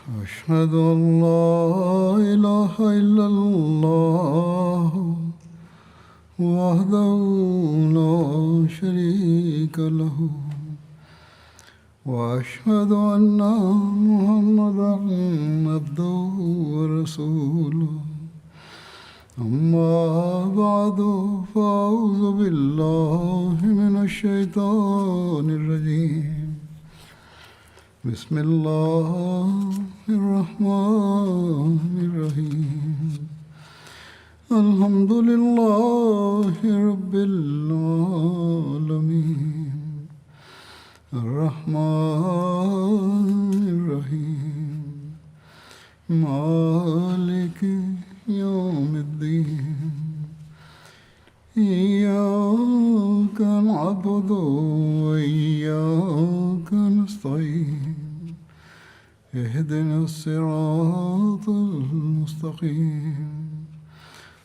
أشهد أن لا إله إلا الله وحده لا شريك له وأشهد أن محمدا عبده ورسوله أما بعد فأعوذ بالله من الشيطان الرجيم بسم الله الرحمن الرحيم الحمد لله رب العالمين الرحمن الرحيم مالك يوم الدين إياك نعبد وإياك نستعين اهدنا الصراط المستقيم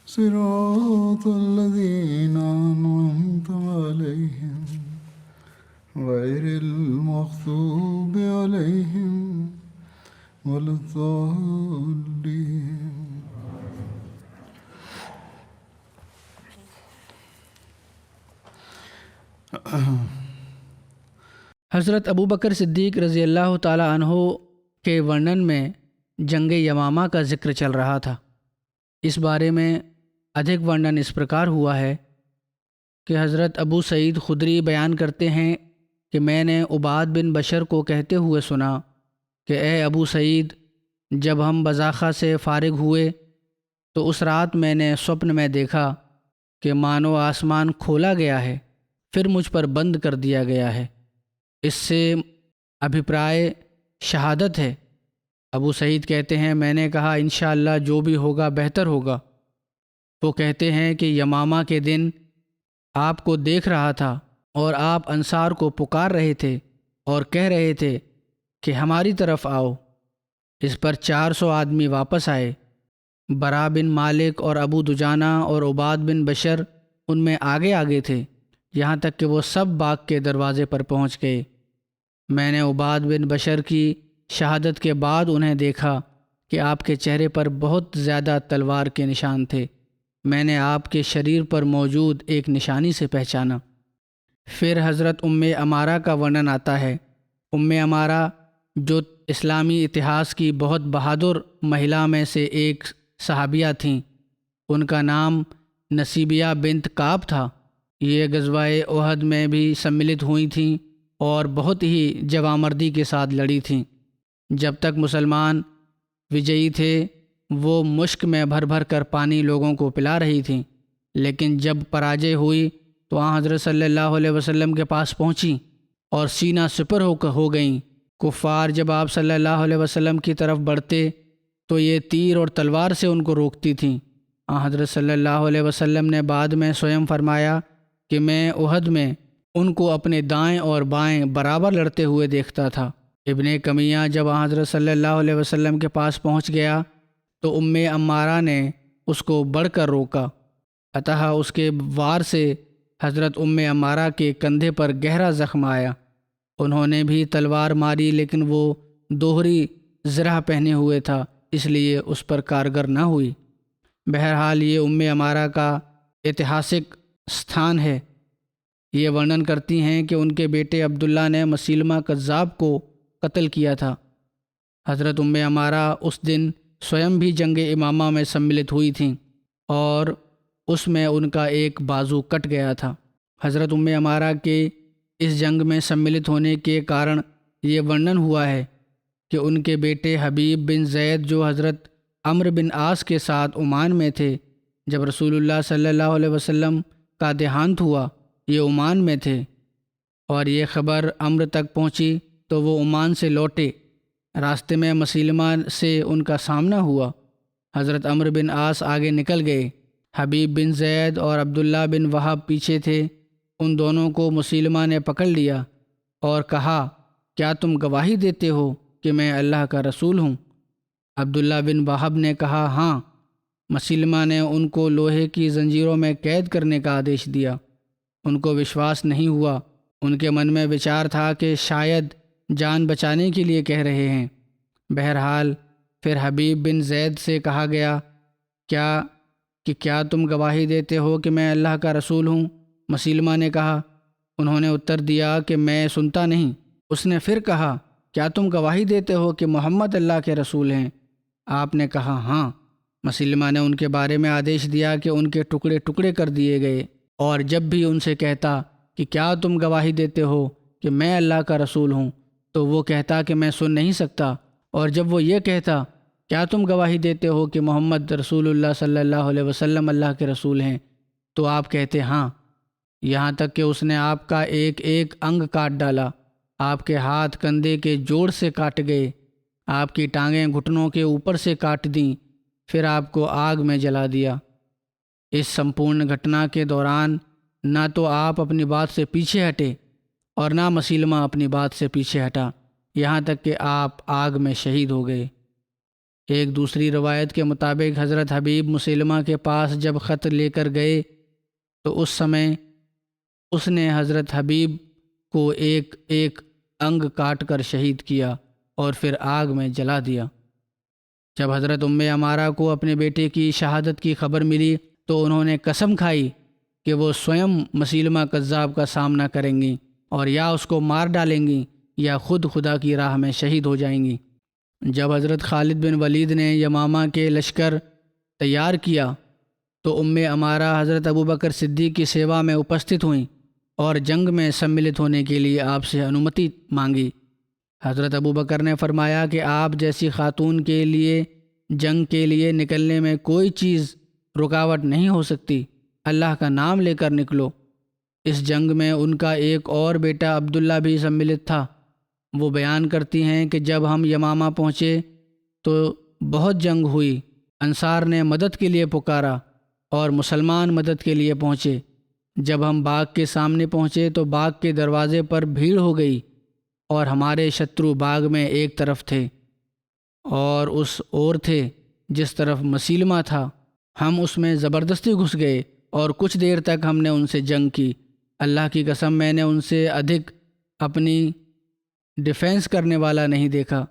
صراط الذين أنعمت عليهم غير المغضوب عليهم ولا الضالين. حضرت ابو بکر صدیق رضی اللہ تعالیٰ عنہ کے ورنن میں جنگ یمامہ کا ذکر چل رہا تھا۔ اس بارے میں ادھک ورنن اس پرکار ہوا ہے کہ حضرت ابو سعید خدری بیان کرتے ہیں کہ میں نے عباد بن بشر کو کہتے ہوئے سنا کہ اے ابو سعید، جب ہم بزاخہ سے فارغ ہوئے تو اس رات میں نے سپن میں دیکھا کہ مانو آسمان کھولا گیا ہے، پھر مجھ پر بند کر دیا گیا ہے۔ اس سے ابھیپرائے شہادت ہے۔ ابو سعید کہتے ہیں میں نے کہا انشاءاللہ جو بھی ہوگا بہتر ہوگا۔ وہ کہتے ہیں کہ یمامہ کے دن آپ کو دیکھ رہا تھا اور آپ انصار کو پکار رہے تھے اور کہہ رہے تھے کہ ہماری طرف آؤ۔ اس پر 400 آدمی واپس آئے۔ برا بن مالک اور ابو دجانہ اور عباد بن بشر ان میں آگے آگے تھے، یہاں تک کہ وہ سب باغ کے دروازے پر پہنچ گئے۔ میں نے عباد بن بشر کی شہادت کے بعد انہیں دیکھا کہ آپ کے چہرے پر بہت زیادہ تلوار کے نشان تھے۔ میں نے آپ کے شریر پر موجود ایک نشانی سے پہچانا۔ پھر حضرت عمارہ کا ورنن آتا ہے۔ عمارہ جو اسلامی اتہاس کی بہت بہادر مہیلا میں سے ایک صحابیہ تھیں، ان کا نام نصیبیہ بنت کعب تھا۔ یہ غزوہ احد میں بھی سملت ہوئی تھیں اور بہت ہی جوامردی کے ساتھ لڑی تھیں۔ جب تک مسلمان وجئی تھے وہ مشک میں بھر بھر کر پانی لوگوں کو پلا رہی تھیں، لیکن جب پراجے ہوئی تو حضرت صلی اللہ علیہ وسلم کے پاس پہنچیں اور سینہ سپر ہو گئیں۔ کفار جب آپ صلی اللہ علیہ وسلم کی طرف بڑھتے تو یہ تیر اور تلوار سے ان کو روکتی تھیں۔ حضرت صلی اللہ علیہ وسلم نے بعد میں سوئم فرمایا کہ میں احد میں ان کو اپنے دائیں اور بائیں برابر لڑتے ہوئے دیکھتا تھا۔ ابن کمیہ جب حضرت صلی اللہ علیہ وسلم کے پاس پہنچ گیا تو عمارہ نے اس کو بڑھ کر روکا، اتہ اس کے وار سے حضرت عمارہ کے کندھے پر گہرا زخم آیا۔ انہوں نے بھی تلوار ماری لیکن وہ دوہری زرہ پہنے ہوئے تھا، اس لیے اس پر کارگر نہ ہوئی۔ بہرحال یہ عمارہ کا ایتہاسک ستھان ہے۔ یہ ورنن کرتی ہیں کہ ان کے بیٹے عبداللہ نے مسیلمہ کذاب کو قتل کیا تھا۔ حضرت عمارہ اس دن سوئم بھی جنگ یمامہ میں سملت ہوئی تھیں اور اس میں ان کا ایک بازو کٹ گیا تھا۔ حضرت عمارہ کے اس جنگ میں سملت ہونے کے کارن یہ ورنن ہوا ہے کہ ان کے بیٹے حبیب بن زید جو حضرت عمرو بن عاص کے ساتھ عمان میں تھے، جب رسول اللہ صلی اللہ علیہ وسلم کا دیہانت ہوا یہ عمان میں تھے اور یہ خبر عمرو تک پہنچی تو وہ عمان سے لوٹے۔ راستے میں مسیلمہ سے ان کا سامنا ہوا۔ حضرت عمرو بن عاص آگے نکل گئے، حبیب بن زید اور عبداللہ بن وہب پیچھے تھے۔ ان دونوں کو مسیلمہ نے پکڑ لیا اور کہا کیا تم گواہی دیتے ہو کہ میں اللہ کا رسول ہوں؟ عبداللہ بن وہب نے کہا ہاں۔ مسیلمہ نے ان کو لوہے کی زنجیروں میں قید کرنے کا آدیش دیا۔ ان کو وشواس نہیں ہوا۔ ان کے من میں وچار تھا کہ شاید جان بچانے کے لیے کہہ رہے ہیں۔ بہرحال پھر حبیب بن زید سے کہا گیا کیا تم گواہی دیتے ہو کہ میں اللہ کا رسول ہوں؟ مسیلمہ نے کہا، انہوں نے اتر دیا کہ میں سنتا نہیں۔ اس نے پھر کہا، کیا تم گواہی دیتے ہو کہ محمد اللہ کے رسول ہیں؟ آپ نے کہا ہاں۔ مسیلمہ نے ان کے بارے میں آدیش دیا کہ ان کے ٹکڑے ٹکڑے کر دیے گئے، اور جب بھی ان سے کہتا کہ کیا تم گواہی دیتے ہو کہ میں اللہ کا رسول ہوں، تو وہ کہتا کہ میں سن نہیں سکتا، اور جب وہ یہ کہتا کیا تم گواہی دیتے ہو کہ محمد رسول اللہ صلی اللہ علیہ وسلم اللہ کے رسول ہیں، تو آپ کہتے ہاں، یہاں تک کہ اس نے آپ کا ایک ایک انگ کاٹ ڈالا، آپ کے ہاتھ کندھے کے جوڑ سے کاٹ گئے، آپ کی ٹانگیں گھٹنوں کے اوپر سے کاٹ دیں، پھر آپ کو آگ میں جلا دیا۔ اس سمپورن گھٹنا کے دوران نہ تو آپ اپنی بات سے پیچھے ہٹے اور نہ مسیلمہ اپنی بات سے پیچھے ہٹا، یہاں تک کہ آپ آگ میں شہید ہو گئے۔ ایک دوسری روایت کے مطابق حضرت حبیب مسیلمہ کے پاس جب خط لے کر گئے تو اس سمے اس نے حضرت حبیب کو ایک ایک انگ کاٹ کر شہید کیا اور پھر آگ میں جلا دیا۔ جب حضرت عمارہ کو اپنے بیٹے کی شہادت کی خبر ملی تو انہوں نے قسم کھائی کہ وہ سوئم مسیلمہ کذاب کا سامنا کریں گی اور یا اس کو مار ڈالیں گی یا خود خدا کی راہ میں شہید ہو جائیں گی۔ جب حضرت خالد بن ولید نے یمامہ کے لشکر تیار کیا تو عمارہ حضرت ابوبکر صدیق کی سیوا میں اپستھت ہوئیں اور جنگ میں سملت ہونے کے لیے آپ سے انومتی مانگی۔ حضرت ابوبکر نے فرمایا کہ آپ جیسی خاتون کے لیے جنگ کے لیے نکلنے میں کوئی چیز رکاوٹ نہیں ہو سکتی، اللہ کا نام لے کر نکلو۔ اس جنگ میں ان کا ایک اور بیٹا عبداللہ بھی سملت تھا۔ وہ بیان کرتی ہیں کہ جب ہم یمامہ پہنچے تو بہت جنگ ہوئی، انصار نے مدد کے لیے پکارا اور مسلمان مدد کے لیے پہنچے۔ جب ہم باغ کے سامنے پہنچے تو باغ کے دروازے پر بھیڑ ہو گئی اور ہمارے شترو باغ میں ایک طرف تھے اور اس اور تھے جس طرف مسیلمہ تھا۔ ہم اس میں زبردستی گھس گئے اور کچھ دیر تک ہم نے ان سے جنگ کی۔ اللہ کی قسم میں نے ان سے ادھک اپنی ڈیفینس کرنے والا نہیں دیکھا،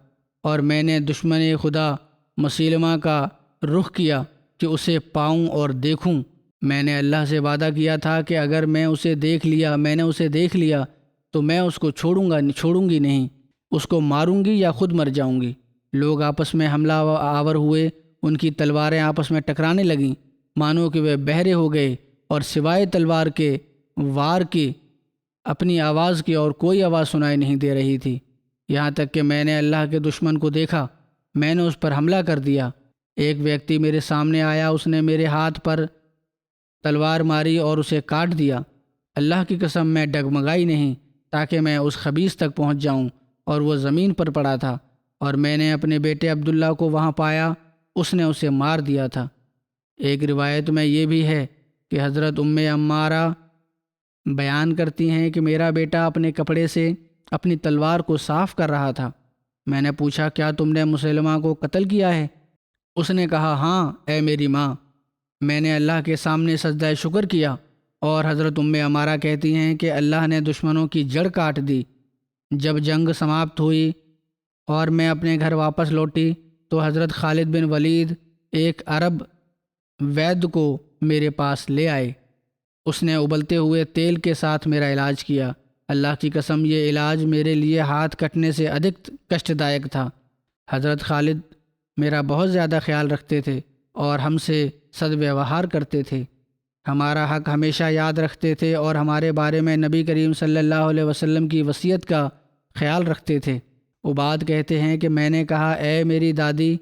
اور میں نے دشمن خدا مسیلمہ کا رخ کیا کہ اسے پاؤں اور دیکھوں۔ میں نے اللہ سے وعدہ کیا تھا کہ اگر میں نے اسے دیکھ لیا تو میں اس کو چھوڑوں گی نہیں، اس کو ماروں گی یا خود مر جاؤں گی۔ لوگ آپس میں حملہ آور ہوئے، ان کی تلواریں آپس میں ٹکرانے لگیں، مانو کہ وہ بہرے ہو گئے، اور سوائے تلوار کے وار کی اپنی آواز کی اور کوئی آواز سنائی نہیں دے رہی تھی۔ یہاں تک کہ میں نے اللہ کے دشمن کو دیکھا، میں نے اس پر حملہ کر دیا۔ ایک ویکتی میرے سامنے آیا، اس نے میرے ہاتھ پر تلوار ماری اور اسے کاٹ دیا۔ اللہ کی قسم میں ڈگمگائی نہیں تاکہ میں اس خبیث تک پہنچ جاؤں، اور وہ زمین پر پڑا تھا، اور میں نے اپنے بیٹے عبداللہ کو وہاں پایا، اس نے اسے مار دیا تھا۔ ایک روایت میں یہ بھی ہے کہ حضرت عمارہ بیان کرتی ہیں کہ میرا بیٹا اپنے کپڑے سے اپنی تلوار کو صاف کر رہا تھا۔ میں نے پوچھا کیا تم نے مسلمہ کو قتل کیا ہے؟ اس نے کہا ہاں اے میری ماں۔ میں نے اللہ کے سامنے سجدہ شکر کیا، اور حضرت عمارہ کہتی ہیں کہ اللہ نے دشمنوں کی جڑ کاٹ دی۔ جب جنگ سماپت ہوئی اور میں اپنے گھر واپس لوٹی تو حضرت خالد بن ولید ایک عرب وید کو میرے پاس لے آئے۔ اس نے ابلتے ہوئے تیل کے ساتھ میرا علاج کیا۔ اللہ کی قسم یہ علاج میرے لیے ہاتھ کٹنے سے ادھک کشٹ دائق تھا۔ حضرت خالد میرا بہت زیادہ خیال رکھتے تھے اور ہم سے سدویوہار کرتے تھے، ہمارا حق ہمیشہ یاد رکھتے تھے اور ہمارے بارے میں نبی کریم صلی اللہ علیہ وسلم کی وصیت کا خیال رکھتے تھے۔ عباد کہتے ہیں کہ میں نے کہا اے میری دادی،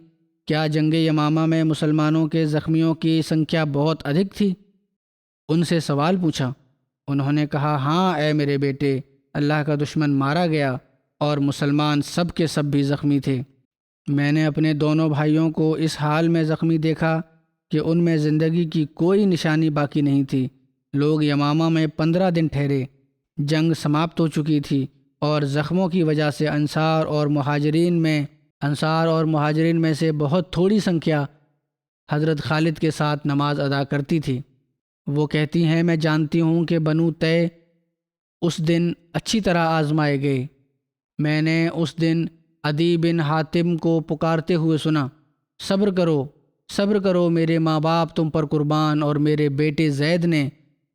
کیا جنگ یمامہ میں مسلمانوں کے زخمیوں کی سنکھیا بہت ادھک تھی؟ ان سے سوال پوچھا۔ انہوں نے کہا ہاں اے میرے بیٹے، اللہ کا دشمن مارا گیا اور مسلمان سب کے سب بھی زخمی تھے۔ میں نے اپنے دونوں بھائیوں کو اس حال میں زخمی دیکھا کہ ان میں زندگی کی کوئی نشانی باقی نہیں تھی۔ لوگ یمامہ میں 15 دن ٹھہرے، جنگ سماپت ہو چکی تھی، اور زخموں کی وجہ سے انصار اور مہاجرین میں سے بہت تھوڑی سنکھیا حضرت خالد کے ساتھ نماز ادا کرتی تھی۔ وہ کہتی ہیں میں جانتی ہوں کہ بنو طے اس دن اچھی طرح آزمائے گئے۔ میں نے اس دن عدی بن حاتم کو پکارتے ہوئے سنا، صبر کرو میرے ماں باپ تم پر قربان، اور میرے بیٹے زید نے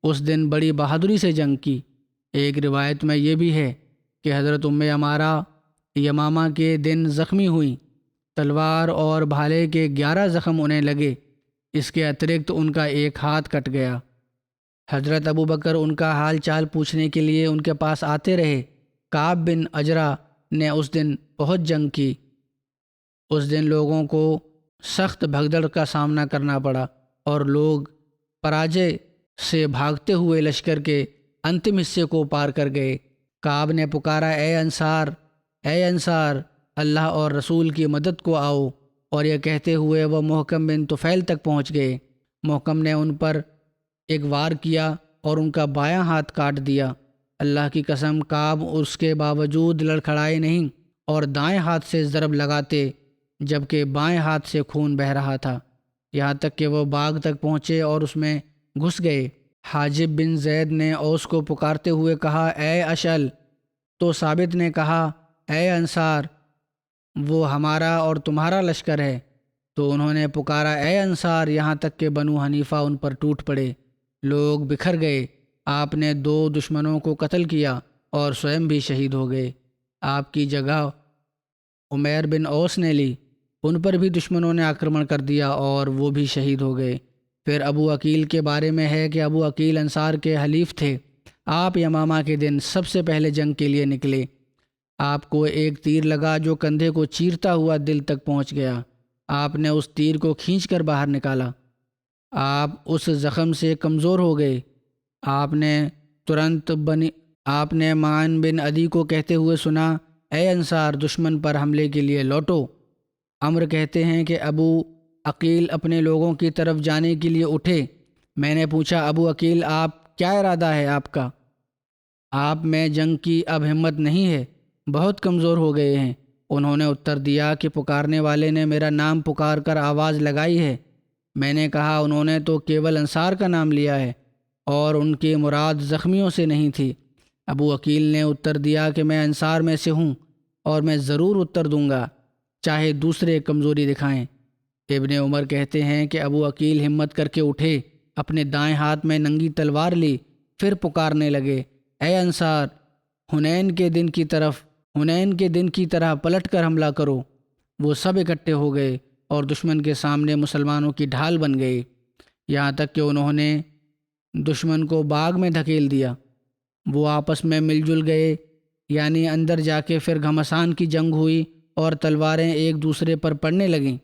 اس دن بڑی بہادری سے جنگ کی۔ ایک روایت میں یہ بھی ہے کہ حضرت عمارہ یمامہ کے دن زخمی ہوئیں، تلوار اور بھالے کے 11 زخم انہیں لگے، اس کے اترکت ان کا ایک ہاتھ کٹ گیا۔ حضرت ابوبکر ان کا حال چال پوچھنے کے لیے ان کے پاس آتے رہے۔ کعب بن اجرا نے اس دن بہت جنگ کی۔ اس دن لوگوں کو سخت بھگدڑ کا سامنا کرنا پڑا اور لوگ پراجے سے بھاگتے ہوئے لشکر کے انتم حصے کو پار کر گئے۔ کعب نے پکارا، اے انصار، اللہ اور رسول کی مدد کو آؤ، اور یہ کہتے ہوئے وہ محکم بن طفیل تک پہنچ گئے۔ محکم نے ان پر ایک وار کیا اور ان کا بایاں ہاتھ کاٹ دیا۔ اللہ کی قسم، کعب اس کے باوجود لڑکھڑائے نہیں اور دائیں ہاتھ سے ضرب لگاتے جبکہ بائیں ہاتھ سے خون بہہ رہا تھا، یہاں تک کہ وہ باغ تک پہنچے اور اس میں گھس گئے۔ حاجب بن زید نے اوس کو پکارتے ہوئے کہا، اے اشعل، تو ثابت نے کہا، اے انصار، وہ ہمارا اور تمہارا لشکر ہے۔ تو انہوں نے پکارا، اے انصار، یہاں تک کہ بنو حنیفہ ان پر ٹوٹ پڑے۔ لوگ بکھر گئے۔ آپ نے 2 دشمنوں کو قتل کیا اور سوئم بھی شہید ہو گئے۔ آپ کی جگہ عمیر بن اوس نے لی، ان پر بھی دشمنوں نے آکرمن کر دیا اور وہ بھی شہید ہو گئے۔ پھر ابو عقیل کے بارے میں ہے کہ ابو عقیل انصار کے حلیف تھے۔ آپ یمامہ کے دن سب سے پہلے جنگ کے لیے نکلے۔ آپ کو ایک تیر لگا جو کندھے کو چیرتا ہوا دل تک پہنچ گیا۔ آپ نے اس تیر کو کھینچ کر باہر نکالا۔ آپ اس زخم سے کمزور ہو گئے۔ آپ نے ترنت معن بن عدی کو کہتے ہوئے سنا، اے انصار، دشمن پر حملے کے لیے لوٹو۔ عمر کہتے ہیں کہ ابو عقیل اپنے لوگوں کی طرف جانے کے لیے اٹھے۔ میں نے پوچھا، ابو عقیل، آپ کیا ارادہ ہے آپ کا؟ آپ میں جنگ کی اب ہمت نہیں ہے، بہت کمزور ہو گئے ہیں۔ انہوں نے اتر دیا کہ پکارنے والے نے میرا نام پکار کر آواز لگائی ہے۔ میں نے کہا، انہوں نے تو کیول انصار کا نام لیا ہے اور ان کی مراد زخمیوں سے نہیں تھی۔ ابو عقیل نے اتر دیا کہ میں انصار میں سے ہوں اور میں ضرور اتر دوں گا، چاہے دوسرے کمزوری دکھائیں۔ ابن عمر کہتے ہیں کہ ابو عقیل ہمت کر کے اٹھے، اپنے دائیں ہاتھ میں ننگی تلوار لی، پھر پکارنے لگے، اے انصار، حنین کے دن کی طرح پلٹ کر حملہ کرو۔ وہ سب اکٹھے ہو گئے اور دشمن کے سامنے مسلمانوں کی ڈھال بن گئے، یہاں تک کہ انہوں نے دشمن کو باغ میں دھکیل دیا۔ وہ آپس میں مل جل گئے، یعنی اندر جا کے پھر گھمسان کی جنگ ہوئی اور تلواریں ایک دوسرے پر پڑنے لگیں۔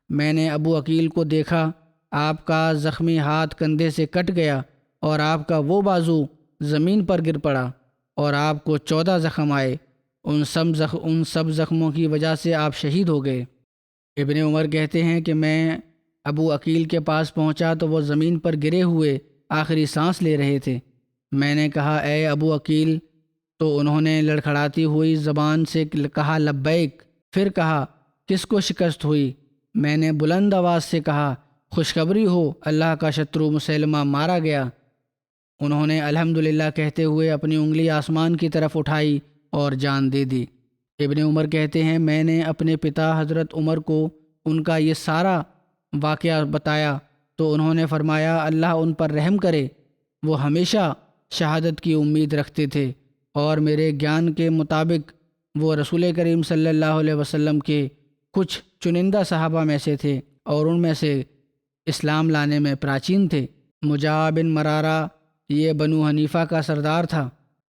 میں نے ابو عقیل کو دیکھا، آپ کا زخمی ہاتھ کندھے سے کٹ گیا اور آپ کا وہ بازو زمین پر گر پڑا اور آپ کو 14 زخم آئے۔ ان سب زخموں کی وجہ سے آپ شہید ہو گئے۔ ابن عمر کہتے ہیں کہ میں ابو عقیل کے پاس پہنچا تو وہ زمین پر گرے ہوئے آخری سانس لے رہے تھے۔ میں نے کہا، اے ابو عقیل، تو انہوں نے لڑکھڑاتی ہوئی زبان سے کہا، لبیک۔ پھر کہا، کس کو شکست ہوئی؟ میں نے بلند آواز سے کہا، خوشخبری ہو، اللہ کا شترو مسیلمہ مارا گیا۔ انہوں نے الحمدللہ کہتے ہوئے اپنی انگلی آسمان کی طرف اٹھائی اور جان دے دی۔ ابن عمر کہتے ہیں، میں نے اپنے پتا حضرت عمر کو ان کا یہ سارا واقعہ بتایا تو انہوں نے فرمایا، اللہ ان پر رحم کرے، وہ ہمیشہ شہادت کی امید رکھتے تھے، اور میرے گیان کے مطابق وہ رسول کریم صلی اللہ علیہ وسلم کے کچھ چنندہ صحابہ میں سے تھے اور ان میں سے اسلام لانے میں پراچین تھے۔ مجاہ بن مرارہ یہ بنو حنیفہ کا سردار تھا،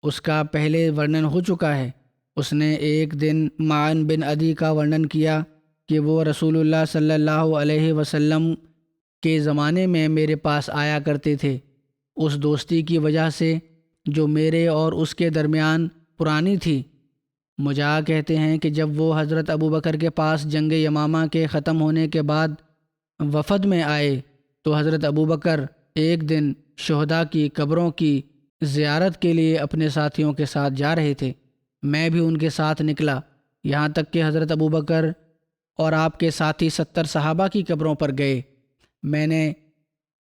اس کا پہلے ورنن ہو چکا ہے۔ اس نے ایک دن معن بن عدی کا ورنن کیا کہ وہ رسول اللہ صلی اللہ علیہ وسلم کے زمانے میں میرے پاس آیا کرتے تھے، اس دوستی کی وجہ سے جو میرے اور اس کے درمیان پرانی تھی۔ مجاہ کہتے ہیں کہ جب وہ حضرت ابوبکر کے پاس جنگ یمامہ کے ختم ہونے کے بعد وفد میں آئے تو حضرت ابوبکر ایک دن شہداء کی قبروں کی زیارت کے لیے اپنے ساتھیوں کے ساتھ جا رہے تھے۔ میں بھی ان کے ساتھ نکلا، یہاں تک کہ حضرت ابوبکر اور آپ کے ساتھی 70 صحابہ کی قبروں پر گئے۔ میں نے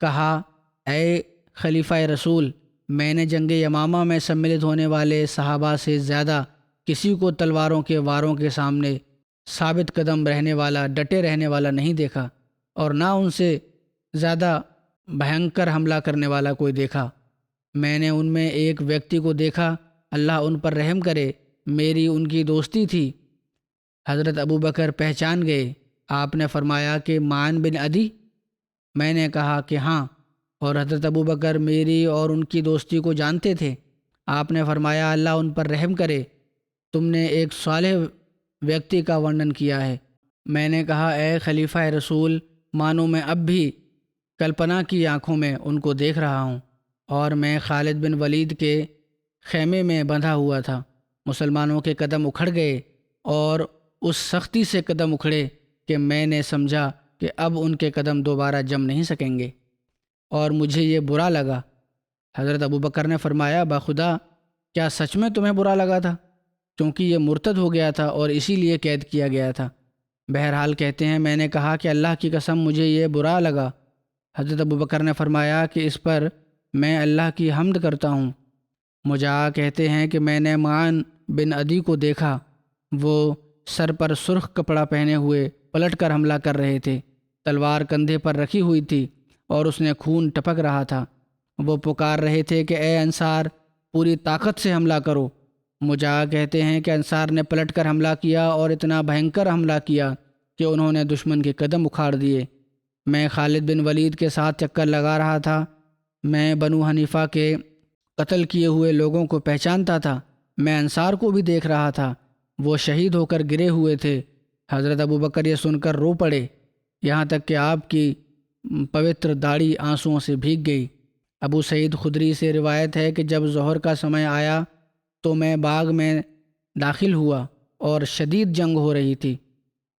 کہا، اے خلیفہ رسول، میں نے جنگ یمامہ میں سملت ہونے والے صحابہ سے زیادہ کسی کو تلواروں کے واروں کے سامنے ثابت قدم رہنے والا، ڈٹے رہنے والا نہیں دیکھا، اور نہ ان سے زیادہ بھینکر حملہ کرنے والا کوئی دیکھا۔ میں نے ان میں ایک ویکتی کو دیکھا، اللہ ان پر رحم کرے، میری ان کی دوستی تھی۔ حضرت ابو بکر پہچان گئے۔ آپ نے فرمایا کہ معن بن عدی؟ میں نے کہا کہ ہاں، اور حضرت ابو بکر میری اور ان کی دوستی کو جانتے تھے۔ آپ نے فرمایا اللہ ان پر رحم کرے، تم نے ایک صالح ویکتی کا ورنن کیا ہے۔ میں نے کہا اے خلیفہ رسول، مانو میں اب بھی کلپنا کی آنکھوں میں ان کو دیکھ رہا ہوں، اور میں خالد بن ولید کے خیمے میں بندھا ہوا تھا۔ مسلمانوں کے قدم اکھڑ گئے اور اس سختی سے قدم اکھڑے کہ میں نے سمجھا کہ اب ان کے قدم دوبارہ جم نہیں سکیں گے، اور مجھے یہ برا لگا۔ حضرت ابو بکر نے فرمایا بخدا کیا سچ میں تمہیں برا لگا تھا؟ کیونکہ یہ مرتد ہو گیا تھا اور اسی لیے قید کیا گیا تھا۔ بہرحال کہتے ہیں میں نے کہا کہ اللہ کی قسم مجھے یہ برا لگا۔ حضرت ابو بکر نے فرمایا کہ اس پر میں اللہ کی حمد کرتا ہوں۔ مجاہ کہتے ہیں کہ میں نے معن بن عدی کو دیکھا، وہ سر پر سرخ کپڑا پہنے ہوئے پلٹ کر حملہ کر رہے تھے، تلوار کندھے پر رکھی ہوئی تھی اور اس نے خون ٹپک رہا تھا۔ وہ پکار رہے تھے کہ اے انصار، پوری طاقت سے حملہ کرو۔ مجاہ کہتے ہیں کہ انصار نے پلٹ کر حملہ کیا اور اتنا بھینکر حملہ کیا کہ انہوں نے دشمن کے قدم اکھاڑ دیے۔ میں خالد بن ولید کے ساتھ چکر لگا رہا تھا۔ میں بنو حنیفہ کے قتل کیے ہوئے لوگوں کو پہچانتا تھا۔ میں انصار کو بھی دیکھ رہا تھا، وہ شہید ہو کر گرے ہوئے تھے۔ حضرت ابو بکر یہ سن کر رو پڑے، یہاں تک کہ آپ کی پوتر داڑھی آنسوؤں سے بھیگ گئی۔ ابو سعید خدری سے روایت ہے کہ جب ظہر کا سمے آیا تو میں باغ میں داخل ہوا اور شدید جنگ ہو رہی تھی۔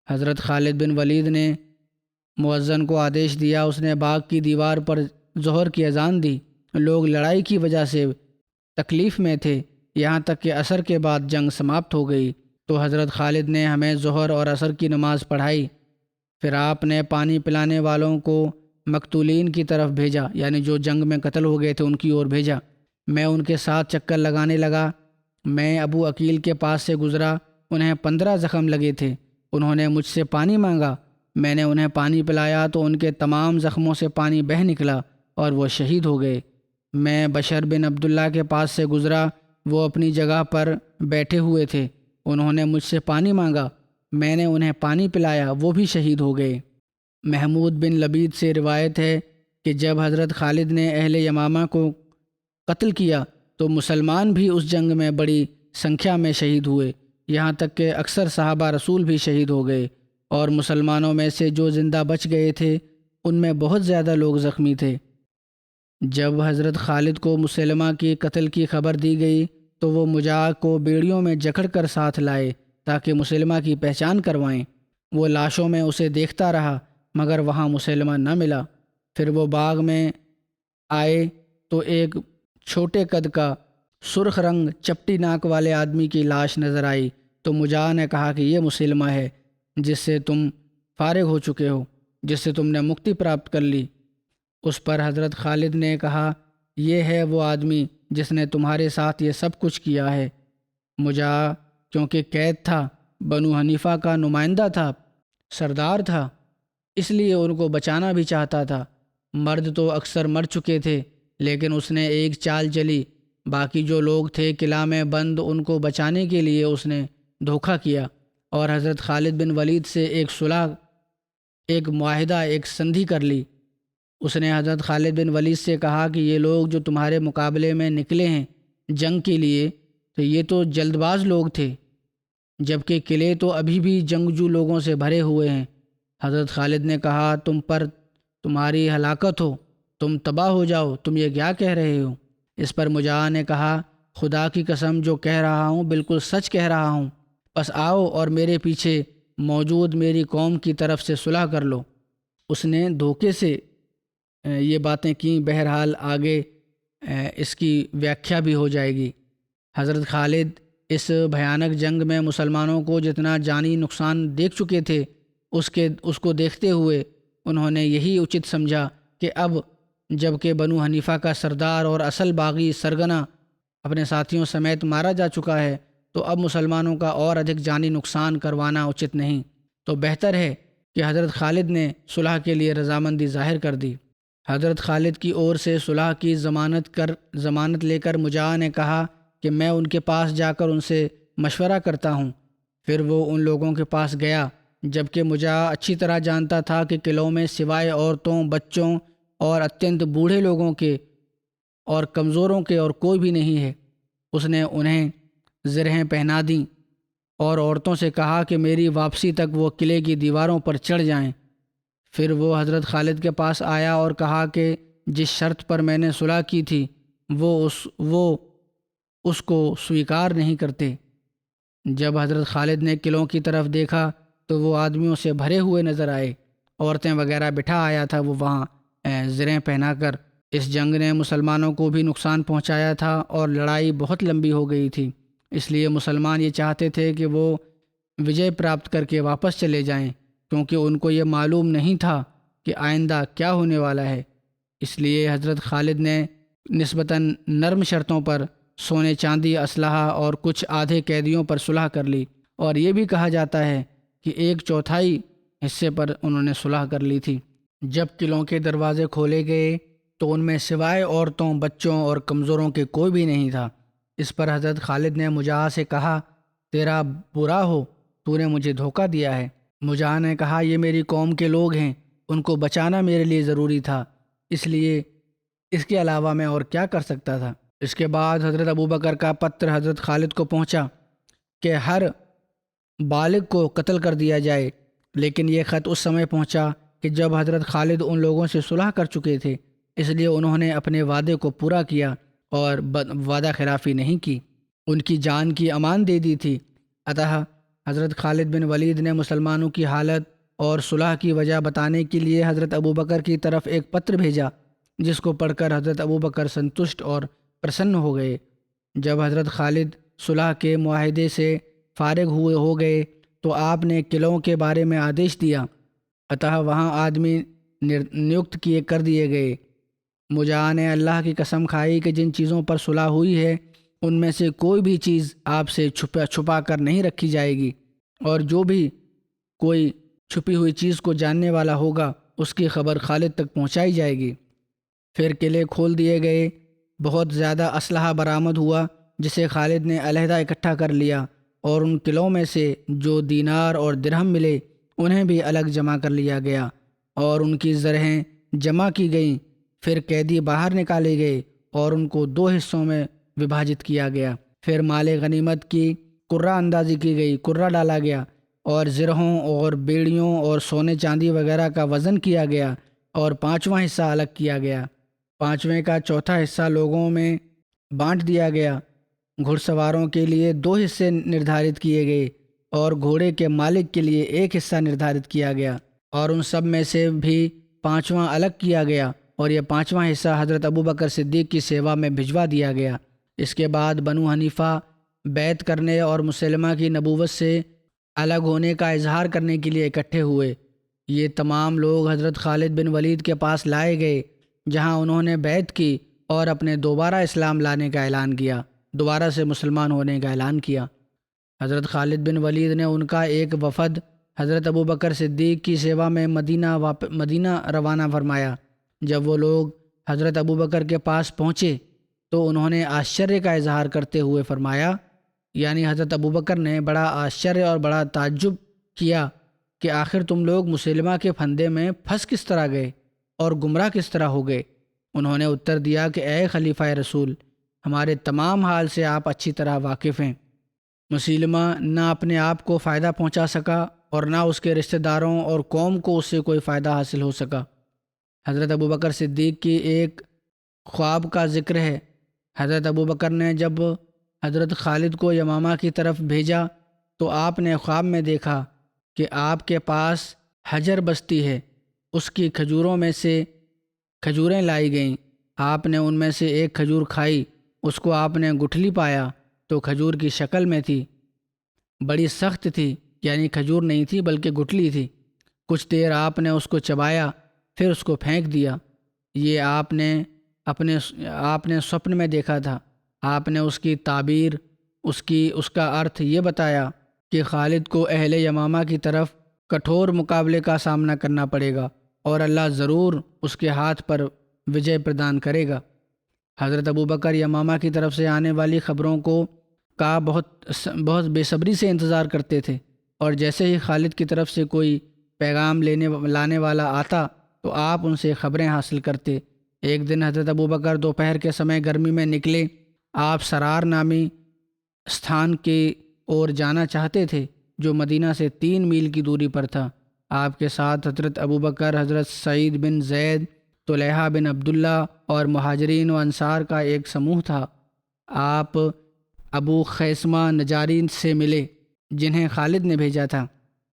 حضرت خالد بن ولید نے مؤذن کو آدیش دیا، اس نے باغ کی دیوار پر ظہر کی اذان دی۔ لوگ لڑائی کی وجہ سے تکلیف میں تھے، یہاں تک کہ عصر کے بعد جنگ سماپت ہو گئی تو حضرت خالد نے ہمیں ظہر اور عصر کی نماز پڑھائی۔ پھر آپ نے پانی پلانے والوں کو مقتولین کی طرف بھیجا، یعنی جو جنگ میں قتل ہو گئے تھے ان کی اور بھیجا۔ میں ان کے ساتھ چکر لگانے لگا۔ میں ابو عقیل کے پاس سے گزرا، انہیں 15 زخم لگے تھے۔ انہوں نے مجھ سے پانی مانگا، میں نے انہیں پانی پلایا تو ان کے تمام زخموں سے پانی بہہ نکلا اور وہ شہید ہو گئے۔ میں بشر بن عبداللہ کے پاس سے گزرا، وہ اپنی جگہ پر بیٹھے ہوئے تھے۔ انہوں نے مجھ سے پانی مانگا، میں نے انہیں پانی پلایا، وہ بھی شہید ہو گئے۔ محمود بن لبید سے روایت ہے کہ جب حضرت خالد نے اہل یمامہ کو قتل کیا تو مسلمان بھی اس جنگ میں بڑی سنکھیا میں شہید ہوئے، یہاں تک کہ اکثر صحابہ رسول بھی شہید ہو گئے، اور مسلمانوں میں سے جو زندہ بچ گئے تھے ان میں بہت زیادہ لوگ زخمی تھے۔ جب حضرت خالد کو مسلمہ کی قتل کی خبر دی گئی تو وہ مجاہ کو بیڑیوں میں جکڑ کر ساتھ لائے تاکہ مسلمہ کی پہچان کروائیں۔ وہ لاشوں میں اسے دیکھتا رہا مگر وہاں مسلمہ نہ ملا۔ پھر وہ باغ میں آئے تو ایک چھوٹے قد کا سرخ رنگ چپٹی ناک والے آدمی کی لاش نظر آئی تو مجاہ نے کہا کہ یہ مسلمہ ہے جس سے تم فارغ ہو چکے ہو، جس سے تم نے مکتی پراپت کر لی۔ اس پر حضرت خالد نے کہا یہ ہے وہ آدمی جس نے تمہارے ساتھ یہ سب کچھ کیا ہے۔ مجاہ کیونکہ قید تھا، بنو حنیفہ کا نمائندہ تھا، سردار تھا، اس لیے ان کو بچانا بھی چاہتا تھا۔ مرد تو اکثر مر چکے تھے، لیکن اس نے ایک چال چلی، باقی جو لوگ تھے قلعہ میں بند ان کو بچانے کے لیے اس نے دھوکہ کیا اور حضرت خالد بن ولید سے ایک صلح، ایک معاہدہ، ایک سندھی کر لی۔ اس نے حضرت خالد بن ولید سے کہا کہ یہ لوگ جو تمہارے مقابلے میں نکلے ہیں جنگ کے لیے تو یہ تو جلد باز لوگ تھے، جبکہ قلعے تو ابھی بھی جنگجو لوگوں سے بھرے ہوئے ہیں۔ حضرت خالد نے کہا تم پر تمہاری ہلاکت ہو، تم تباہ ہو جاؤ، تم یہ کیا کہہ رہے ہو؟ اس پر مجاہ نے کہا خدا کی قسم جو کہہ رہا ہوں بالکل سچ کہہ رہا ہوں، بس آؤ اور میرے پیچھے موجود میری قوم کی طرف سے صلح کر لو۔ اس نے دھوکے سے یہ باتیں کیں، بہرحال آگے اس کی ویاکھیا بھی ہو جائے گی۔ حضرت خالد اس بھیانک جنگ میں مسلمانوں کو جتنا جانی نقصان دیکھ چکے تھے اس کو دیکھتے ہوئے انہوں نے یہی اچت سمجھا کہ اب جب کہ بنو حنیفہ کا سردار اور اصل باغی سرگنا اپنے ساتھیوں سمیت مارا جا چکا ہے تو اب مسلمانوں کا اور ادھک جانی نقصان کروانا اچت نہیں، تو بہتر ہے کہ حضرت خالد نے صلح کے لیے رضامندی ظاہر کر دی۔ حضرت خالد کی اور سے صلح کی ضمانت لے کر مجاہ نے کہا کہ میں ان کے پاس جا کر ان سے مشورہ کرتا ہوں۔ پھر وہ ان لوگوں کے پاس گیا، جبکہ مجاہ اچھی طرح جانتا تھا کہ قلعوں میں سوائے عورتوں، بچوں اور اتنت بوڑھے لوگوں کے اور کمزوروں کے اور کوئی بھی نہیں ہے۔ اس نے انہیں زرہیں پہنا دیں اور عورتوں سے کہا کہ میری واپسی تک وہ قلعے کی دیواروں پر چڑھ جائیں۔ پھر وہ حضرت خالد کے پاس آیا اور کہا کہ جس شرط پر میں نے صلح کی تھی وہ اس کو سویکار نہیں کرتے۔ جب حضرت خالد نے قلعوں کی طرف دیکھا تو وہ آدمیوں سے بھرے ہوئے نظر آئے، عورتیں وغیرہ بٹھا آیا تھا وہ وہاں زریں پہنا کر۔ اس جنگ نے مسلمانوں کو بھی نقصان پہنچایا تھا اور لڑائی بہت لمبی ہو گئی تھی، اس لیے مسلمان یہ چاہتے تھے کہ وہ وجے پراپت کر کے واپس چلے جائیں، کیونکہ ان کو یہ معلوم نہیں تھا کہ آئندہ کیا ہونے والا ہے۔ اس لیے حضرت خالد نے نسبتاً نرم شرطوں پر سونے چاندی، اسلحہ اور کچھ آدھے قیدیوں پر صلح کر لی، اور یہ بھی کہا جاتا ہے کہ 1/4 حصے پر انہوں نے صلح کر لی تھی۔ جب قلعوں کے دروازے کھولے گئے تو ان میں سوائے عورتوں، بچوں اور کمزوروں کے کوئی بھی نہیں تھا۔ اس پر حضرت خالد نے مجاہ سے کہا، تیرا برا ہو، تو نے مجھے دھوکہ دیا ہے۔ مجاہ نے کہا، یہ میری قوم کے لوگ ہیں، ان کو بچانا میرے لیے ضروری تھا، اس لیے اس کے علاوہ میں اور کیا کر سکتا تھا۔ اس کے بعد حضرت ابوبکر کا پتر حضرت خالد کو پہنچا کہ ہر بالغ کو قتل کر دیا جائے، لیکن یہ خط اس سمے پہنچا کہ جب حضرت خالد ان لوگوں سے صلح کر چکے تھے، اس لیے انہوں نے اپنے وعدے کو پورا کیا اور وعدہ خلافی نہیں کی، ان کی جان کی امان دے دی تھی۔ اتح حضرت خالد بن ولید نے مسلمانوں کی حالت اور صلح کی وجہ بتانے کے لیے حضرت ابوبکر کی طرف ایک پتر بھیجا، جس کو پڑھ کر حضرت ابوبکر سنتشٹ اور پرسن ہو گئے۔ جب حضرت خالد صلح کے معاہدے سے فارغ ہو گئے تو آپ نے قلعوں کے بارے میں آدیش دیا، اتح وہاں آدمی نیوکت کر دیے گئے۔ مجاہ نے اللہ کی قسم کھائی کہ جن چیزوں پر صلح ہوئی ہے ان میں سے کوئی بھی چیز آپ سے چھپا کر نہیں رکھی جائے گی، اور جو بھی کوئی چھپی ہوئی چیز کو جاننے والا ہوگا اس کی خبر خالد تک پہنچائی جائے گی۔ پھر قلعے کھول دیے گئے، بہت زیادہ اسلحہ برآمد ہوا جسے خالد نے علیحدہ اکٹھا کر لیا، اور ان قلعوں میں سے جو دینار اور درہم ملے انہیں بھی الگ جمع کر لیا گیا اور ان کی زرہیں جمع کی گئیں۔ پھر قیدی باہر نکالے گئے اور ان کو 2 حصوں میں وبھاجت کیا گیا۔ پھر مال غنیمت کی قرہ اندازی کی گئی، قرہ ڈالا گیا اور زرہوں اور بیڑیوں اور سونے چاندی وغیرہ کا وزن کیا گیا، اور 5واں حصہ الگ کیا گیا۔ 5ویں کا 1/4 حصہ لوگوں میں بانٹ دیا گیا۔ گھڑ سواروں کے لیے 2 حصے نردھارت کیے گئے اور گھوڑے کے مالک کے لیے 1 حصہ نردھارت کیا گیا، اور ان سب میں سے بھی 5واں الگ کیا گیا، اور یہ 5واں حصہ حضرت ابوبکر صدیق کی سیوا میں بھجوا دیا گیا۔ اس کے بعد بنو حنیفہ بیعت کرنے اور مسلمہ کی نبوت سے الگ ہونے کا اظہار کرنے کے لیے اکٹھے ہوئے۔ یہ تمام لوگ حضرت خالد بن ولید کے پاس لائے گئے، جہاں انہوں نے بیعت کی اور اپنے دوبارہ اسلام لانے کا اعلان کیا، دوبارہ سے مسلمان ہونے کا اعلان کیا۔ حضرت خالد بن ولید نے ان کا ایک وفد حضرت ابوبکر صدیق کی سیوا میں مدینہ روانہ فرمایا۔ جب وہ لوگ حضرت ابوبکر کے پاس پہنچے تو انہوں نے آشچریہ کا اظہار کرتے ہوئے فرمایا، یعنی حضرت ابوبکر نے بڑا آشچریہ اور بڑا تعجب کیا کہ آخر تم لوگ مسلمہ کے پھندے میں پھنس کس طرح گئے اور گمراہ کس طرح ہو گئے؟ انہوں نے اتر دیا کہ اے خلیفہ رسول، ہمارے تمام حال سے آپ اچھی طرح واقف ہیں۔ مسلمہ نہ اپنے آپ کو فائدہ پہنچا سکا اور نہ اس کے رشتہ داروں اور قوم کو اس سے کوئی فائدہ حاصل ہو سکا۔ حضرت ابوبکر صدیق کی ایک خواب کا ذکر ہے۔ حضرت ابوبکر نے جب حضرت خالد کو یمامہ کی طرف بھیجا تو آپ نے خواب میں دیکھا کہ آپ کے پاس حجر بستی ہے، اس کی کھجوروں میں سے کھجوریں لائی گئیں۔ آپ نے ان میں سے ایک کھجور کھائی، اس کو آپ نے گٹھلی پایا تو کھجور کی شکل میں تھی، بڑی سخت تھی، یعنی کھجور نہیں تھی بلکہ گٹھلی تھی۔ کچھ دیر آپ نے اس کو چبایا، پھر اس کو پھینک دیا۔ یہ آپ نے سپن میں دیکھا تھا۔ آپ نے اس کی تعبیر اس کا ارتھ یہ بتایا کہ خالد کو اہل یمامہ کی طرف کٹھور مقابلے کا سامنا کرنا پڑے گا اور اللہ ضرور اس کے ہاتھ پر وجے پردان کرے گا۔ حضرت ابوبکر یمامہ کی طرف سے آنے والی خبروں کا بہت بے صبری سے انتظار کرتے تھے، اور جیسے ہی خالد کی طرف سے کوئی پیغام لانے والا آتا تو آپ ان سے خبریں حاصل کرتے۔ ایک دن حضرت ابوبکر دوپہر کے سمے گرمی میں نکلے۔ آپ سرار نامی استھان کی اور جانا چاہتے تھے جو مدینہ سے 3 میل کی دوری پر تھا۔ آپ کے ساتھ حضرت ابوبکر، حضرت سعید بن زید، طلحہ بن عبداللہ اور مہاجرین و انصار کا ایک سموہ تھا۔ آپ ابو خیثمہ نجاری سے ملے جنہیں خالد نے بھیجا تھا۔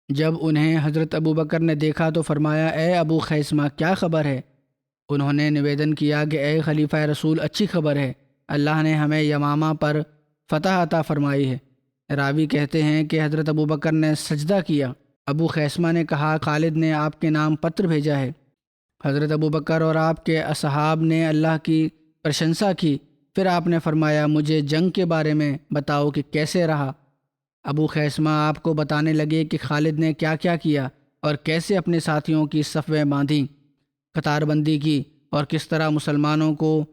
جب انہیں حضرت ابوبکر نے دیکھا تو فرمایا، اے ابو خیثمہ، کیا خبر ہے؟ انہوں نے نویدن کیا کہ اے خلیفہ رسول، اچھی خبر ہے، اللہ نے ہمیں یمامہ پر فتح عطا فرمائی ہے۔ راوی کہتے ہیں کہ حضرت ابوبکر نے سجدہ کیا۔ ابو خیثمہ نے کہا، خالد نے آپ کے نام پتر بھیجا ہے۔ حضرت ابوبکر اور آپ کے اصحاب نے اللہ کی پرشنسا کی۔ پھر آپ نے فرمایا، مجھے جنگ کے بارے میں بتاؤ کہ کیسے رہا۔ ابو خیثمہ آپ کو بتانے لگے کہ خالد نے کیا کیا کیا اور کیسے اپنے ساتھیوں کی صفیں باندھیں، قطار بندی کی، اور کس طرح مسلمانوں کو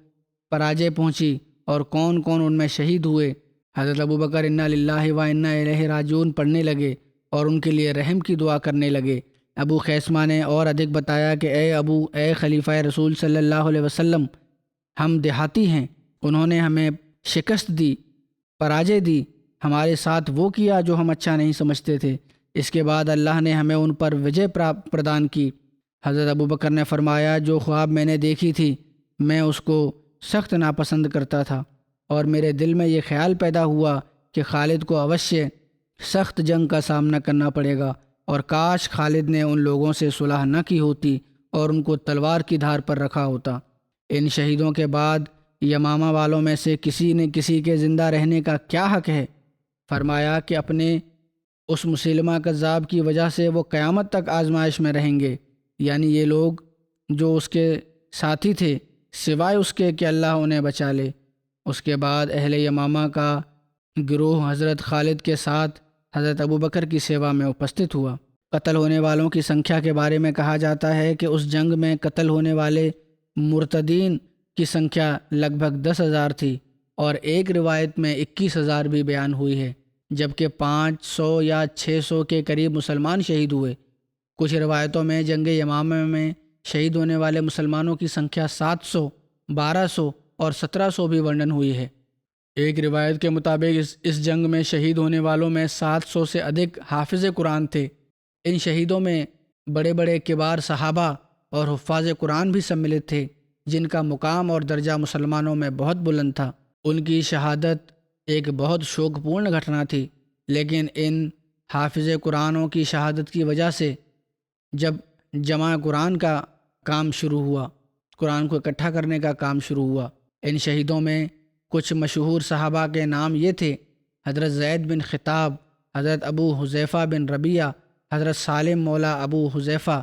پراجے پہنچی اور کون کون ان میں شہید ہوئے۔ حضرت ابوبکر انا للہ و انا الیہ راجعون پڑھنے لگے اور ان کے لیے رحم کی دعا کرنے لگے۔ ابو خیثمہ نے اور ادھک بتایا کہ اے خلیفہ رسول صلی اللہ علیہ وسلم، ہم دیہاتی ہیں، انہوں نے ہمیں شکست دی، پراجے دی، ہمارے ساتھ وہ کیا جو ہم اچھا نہیں سمجھتے تھے۔ اس کے بعد اللہ نے ہمیں ان پر وجے پردان کی۔ حضرت ابوبکر نے فرمایا، جو خواب میں نے دیکھی تھی میں اس کو سخت ناپسند کرتا تھا، اور میرے دل میں یہ خیال پیدا ہوا کہ خالد کو اوشیہ سخت جنگ کا سامنا کرنا پڑے گا، اور کاش خالد نے ان لوگوں سے صلح نہ کی ہوتی اور ان کو تلوار کی دھار پر رکھا ہوتا۔ ان شہیدوں کے بعد یمامہ والوں میں سے کسی نے کسی کے زندہ رہنے کا کیا حق ہے؟ فرمایا کہ اپنے اس مسلمہ کذاب کی وجہ سے وہ قیامت تک آزمائش میں رہیں گے، یعنی یہ لوگ جو اس کے ساتھی تھے، سوائے اس کے کہ اللہ انہیں بچا لے۔ اس کے بعد اہل یمامہ کا گروہ حضرت خالد کے ساتھ حضرت ابوبکر کی سیوا میں اپستت ہوا۔ قتل ہونے والوں کی سنکھیا کے بارے میں کہا جاتا ہے کہ اس جنگ میں قتل ہونے والے مرتدین کی سنکھیا لگ بھگ 10,000 تھی، اور ایک روایت میں 21,000 بھی بیان ہوئی ہے، جبکہ 500 یا 600 کے قریب مسلمان شہید ہوئے۔ کچھ روایتوں میں جنگ یمامہ میں شہید ہونے والے مسلمانوں کی سنکھیا 700، 1200 اور 1700 بھی ورنن ہوئی ہے۔ ایک روایت کے مطابق اس جنگ میں شہید ہونے والوں میں 700 سے ادھک حافظ قرآن تھے۔ ان شہیدوں میں بڑے بڑے کبار صحابہ اور حفاظ قرآن بھی سملت تھے، جن کا مقام اور درجہ مسلمانوں میں بہت بلند تھا۔ ان کی شہادت ایک بہت شوق پورن گھٹنا تھی، لیکن ان حافظ قرآنوں کی شہادت کی وجہ سے جب جمع قرآن کا کام شروع ہوا، قرآن کو اکٹھا کرنے کا کام شروع ہوا۔ ان شہیدوں میں کچھ مشہور صحابہ کے نام یہ تھے: حضرت زید بن خطاب، حضرت ابو حذیفہ بن ربیعہ، حضرت سالم مولا ابو حذیفہ،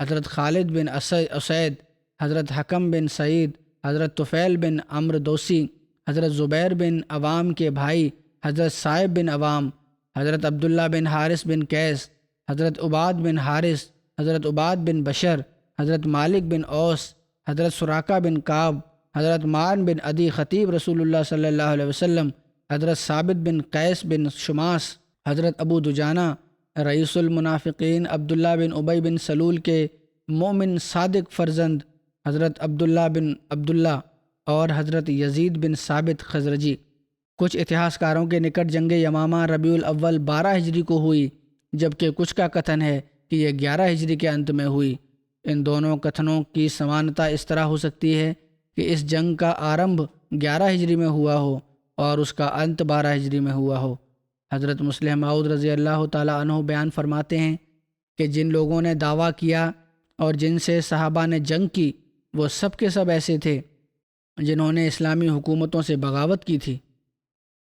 حضرت خالد بن اسید، حضرت حکم بن سعید، حضرت طفیل بن عمرو دوسی، حضرت زبیر بن عوام کے بھائی حضرت صائب بن عوام، حضرت عبداللہ بن حارث بن قیس، حضرت عباد بن حارث، حضرت عباد بن بشر، حضرت مالک بن اوس، حضرت سراقہ بن کعب، حضرت معن بن عدی خطیب رسول اللہ صلی اللہ علیہ وسلم، حضرت ثابت بن قیس بن شماس، حضرت ابو دجانہ رئیس المنافقین، عبداللہ بن ابی بن سلول کے مومن صادق فرزند حضرت عبداللہ بن عبداللہ، اور حضرت یزید بن ثابت خزرجی۔ کچھ اتہاسکاروں کے نکٹ جنگ یمامہ ربیع الاول 12 ہجری کو ہوئی، جبکہ کچھ کا کتھن ہے کہ یہ 11 ہجری کے انت میں ہوئی۔ ان دونوں کتھنوں کی سمانتا اس طرح ہو سکتی ہے کہ اس جنگ کا آرمبھ 11 ہجری میں ہوا ہو اور اس کا انت 12 ہجری میں ہوا ہو۔ حضرت مسلم موعود رضی اللہ تعالیٰ عنہ بیان فرماتے ہیں کہ جن لوگوں نے دعویٰ کیا اور جن سے صحابہ نے جنگ کی، وہ سب کے سب ایسے تھے جنہوں نے اسلامی حکومتوں سے بغاوت کی تھی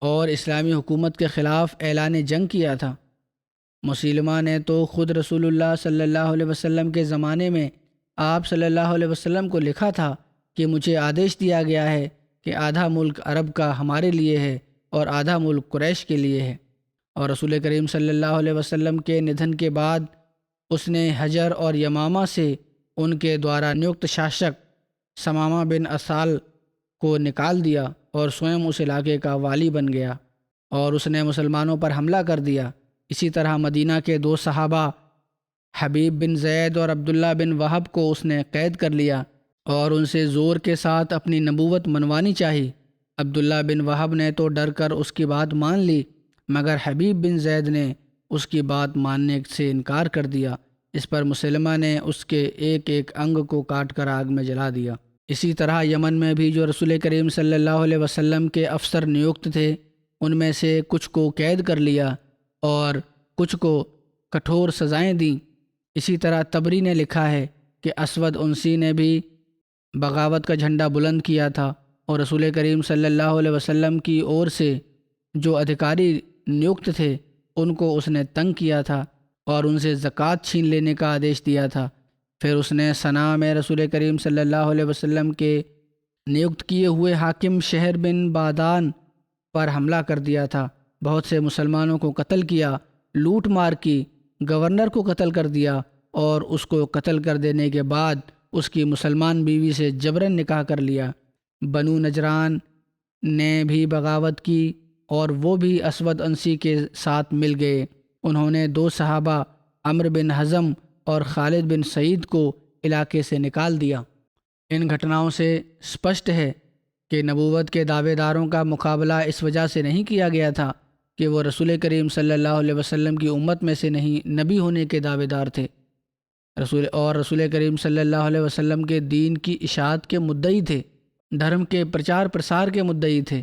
اور اسلامی حکومت کے خلاف اعلان جنگ کیا تھا۔ مسلمہ نے تو خود رسول اللہ صلی اللہ علیہ وسلم کے زمانے میں آپ صلی اللہ علیہ وسلم کو لکھا تھا کہ مجھے آدیش دیا گیا ہے کہ آدھا ملک عرب کا ہمارے لیے ہے اور آدھا ملک قریش کے لیے ہے۔ اور رسول کریم صلی اللہ علیہ وسلم کے ندھن کے بعد اس نے حجر اور یمامہ سے ان کے دوارا نیوکت شاشک ثمامہ بن اسال کو نکال دیا اور سوئم اس علاقے کا والی بن گیا، اور اس نے مسلمانوں پر حملہ کر دیا۔ اسی طرح مدینہ کے 2 صحابہ حبیب بن زید اور عبداللہ بن وہب کو اس نے قید کر لیا اور ان سے زور کے ساتھ اپنی نبوت منوانی چاہی۔ عبداللہ بن وہب نے تو ڈر کر اس کی بات مان لی، مگر حبیب بن زید نے اس کی بات ماننے سے انکار کر دیا۔ اس پر مسلمہ نے اس کے ایک ایک انگ کو کاٹ کر آگ میں جلا دیا۔ اسی طرح یمن میں بھی جو رسول کریم صلی اللہ علیہ وسلم کے افسر نیوکت تھے، ان میں سے کچھ کو قید کر لیا اور کچھ کو کٹھور سزائیں دیں۔ اسی طرح تبری نے لکھا ہے کہ اسود انسی نے بھی بغاوت کا جھنڈا بلند کیا تھا، اور رسول کریم صلی اللہ علیہ وسلم کی اور سے جو ادھیکاری نیوکت تھے ان کو اس نے تنگ کیا تھا اور ان سے زکوٰۃ چھین لینے کا آدیش دیا تھا۔ پھر اس نے صنعاء میں رسول کریم صلی اللہ علیہ وسلم کے نیوکت کیے ہوئے حاکم شہر بن بادان پر حملہ کر دیا تھا، بہت سے مسلمانوں کو قتل کیا، لوٹ مار کی، گورنر کو قتل کر دیا، اور اس کو قتل کر دینے کے بعد اس کی مسلمان بیوی سے جبراً نکاح کر لیا۔ بنو نجران نے بھی بغاوت کی اور وہ بھی اسود انسی کے ساتھ مل گئے۔ انہوں نے 2 صحابہ عمرو بن حزم اور خالد بن سعید کو علاقے سے نکال دیا۔ ان گھٹناؤں سے اسپشٹ ہے کہ نبوت کے دعوے داروں کا مقابلہ اس وجہ سے نہیں کیا گیا تھا کہ وہ رسول کریم صلی اللہ علیہ وسلم کی امت میں سے نہیں، نبی ہونے کے دعوے دار تھے، رسول کریم صلی اللہ علیہ وسلم کے دین کی اشاعت کے مدعی تھے، دھرم کے پرچار پرسار کے مدعی تھے،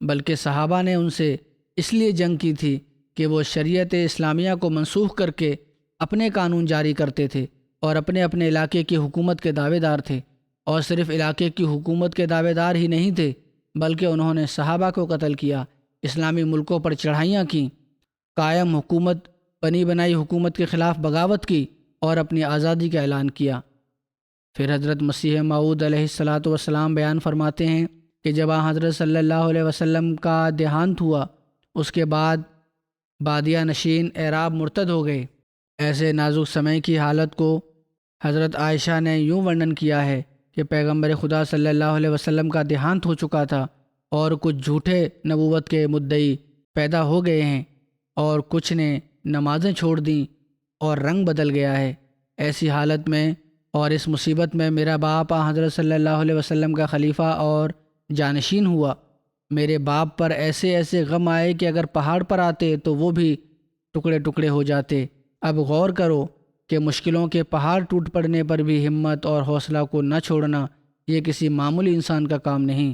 بلکہ صحابہ نے ان سے اس لیے جنگ کی تھی کہ وہ شریعت اسلامیہ کو منسوخ کر کے اپنے قانون جاری کرتے تھے اور اپنے اپنے علاقے کی حکومت کے دعوے دار تھے، اور صرف علاقے کی حکومت کے دعوے دار ہی نہیں تھے بلکہ انہوں نے صحابہ کو قتل کیا، اسلامی ملکوں پر چڑھائیاں کیں، قائم حکومت بنی بنائی حکومت کے خلاف بغاوت کی اور اپنی آزادی کا اعلان کیا۔ پھر حضرت مسیح موعود علیہ الصلاۃ والسلام بیان فرماتے ہیں کہ جب حضرت صلی اللہ علیہ وسلم کا دیہانت ہوا، اس کے بعد بادیہ نشین اعراب مرتد ہو گئے۔ ایسے نازک سمے کی حالت کو حضرت عائشہ نے یوں ورنن کیا ہے کہ پیغمبر خدا صلی اللہ علیہ وسلم کا دیہانت ہو چکا تھا اور کچھ جھوٹے نبوت کے مدعی پیدا ہو گئے ہیں، اور کچھ نے نمازیں چھوڑ دیں اور رنگ بدل گیا ہے۔ ایسی حالت میں اور اس مصیبت میں میرا باپ حضرت صلی اللہ علیہ وسلم کا خلیفہ اور جانشین ہوا۔ میرے باپ پر ایسے ایسے غم آئے کہ اگر پہاڑ پر آتے تو وہ بھی ٹکڑے ٹکڑے ہو جاتے۔ اب غور کرو کہ مشکلوں کے پہاڑ ٹوٹ پڑنے پر بھی ہمت اور حوصلہ کو نہ چھوڑنا یہ کسی معمولی انسان کا کام نہیں،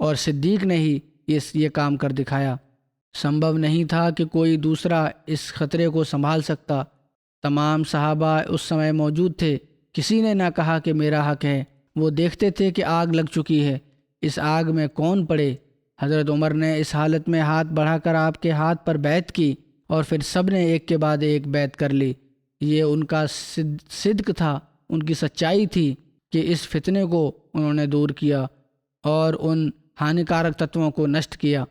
اور صدیق نے ہی یہ کام کر دکھایا۔ سمبھو نہیں تھا کہ کوئی دوسرا اس خطرے کو سنبھال سکتا۔ تمام صحابہ اس سمے موجود تھے، کسی نے نہ کہا کہ میرا حق ہے۔ وہ دیکھتے تھے کہ آگ لگ چکی ہے، اس آگ میں کون پڑے۔ حضرت عمر نے اس حالت میں ہاتھ بڑھا کر آپ کے ہاتھ پر بیعت کی، اور پھر سب نے ایک کے بعد ایک بیعت کر لی۔ یہ ان کا صدق تھا، ان کی سچائی تھی کہ اس فتنے کو انہوں نے دور کیا اور ان ہانیکارک تتووں کو نشٹ کیا۔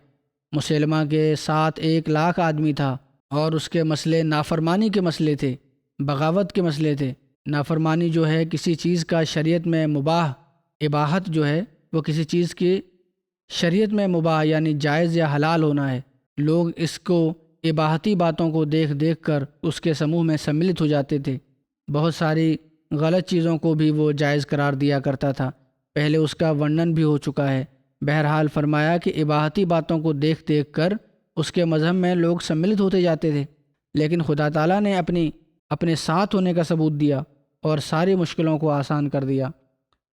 مسلمہ کے ساتھ 1,00,000 آدمی تھا، اور اس کے مسئلے نافرمانی کے مسئلے تھے، بغاوت کے مسئلے تھے۔ نافرمانی جو ہے کسی چیز کا شریعت میں مباح، اباحت جو ہے وہ کسی چیز کی شریعت میں مباح یعنی جائز یا حلال ہونا ہے۔ لوگ اس کو اباحتی باتوں کو دیکھ دیکھ کر اس کے سموہ میں سملت ہو جاتے تھے۔ بہت ساری غلط چیزوں کو بھی وہ جائز قرار دیا کرتا تھا، پہلے اس کا ورنن بھی ہو چکا ہے۔ بہرحال فرمایا کہ اباحتی باتوں کو دیکھ دیکھ کر اس کے مذہب میں لوگ سملت ہوتے جاتے تھے، لیکن خدا تعالیٰ نے اپنے ساتھ ہونے کا ثبوت دیا اور ساری مشکلوں کو آسان کر دیا۔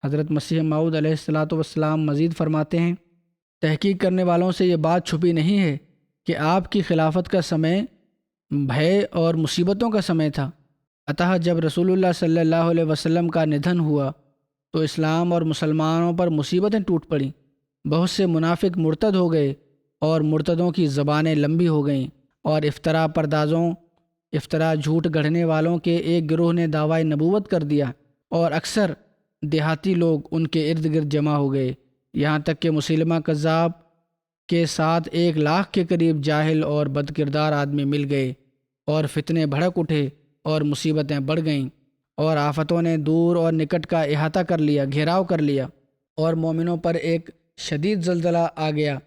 حضرت مسیح موعود علیہ الصلاۃ والسلام مزید فرماتے ہیں، تحقیق کرنے والوں سے یہ بات چھپی نہیں ہے کہ آپ کی خلافت کا سمے بھے اور مصیبتوں کا سمے تھا۔ اتہ جب رسول اللہ صلی اللہ علیہ وسلم کا ندھن ہوا تو اسلام اور مسلمانوں پر مصیبتیں ٹوٹ پڑیں، بہت سے منافق مرتد ہو گئے اور مرتدوں کی زبانیں لمبی ہو گئیں، اور افطرا جھوٹ گڑھنے والوں کے ایک گروہ نے دعوی نبوت کر دیا، اور اکثر دیہاتی لوگ ان کے ارد گرد جمع ہو گئے، یہاں تک کہ مسلمہ کذاب کے ساتھ 1,00,000 کے قریب جاہل اور بد کردار آدمی مل گئے، اور فتنے بھڑک اٹھے اور مصیبتیں بڑھ گئیں، اور آفتوں نے دور اور نکٹ کا احاطہ کر لیا، گھیراؤ کر لیا، اور مومنوں پر ایک شدید زلزلہ آ گیا۔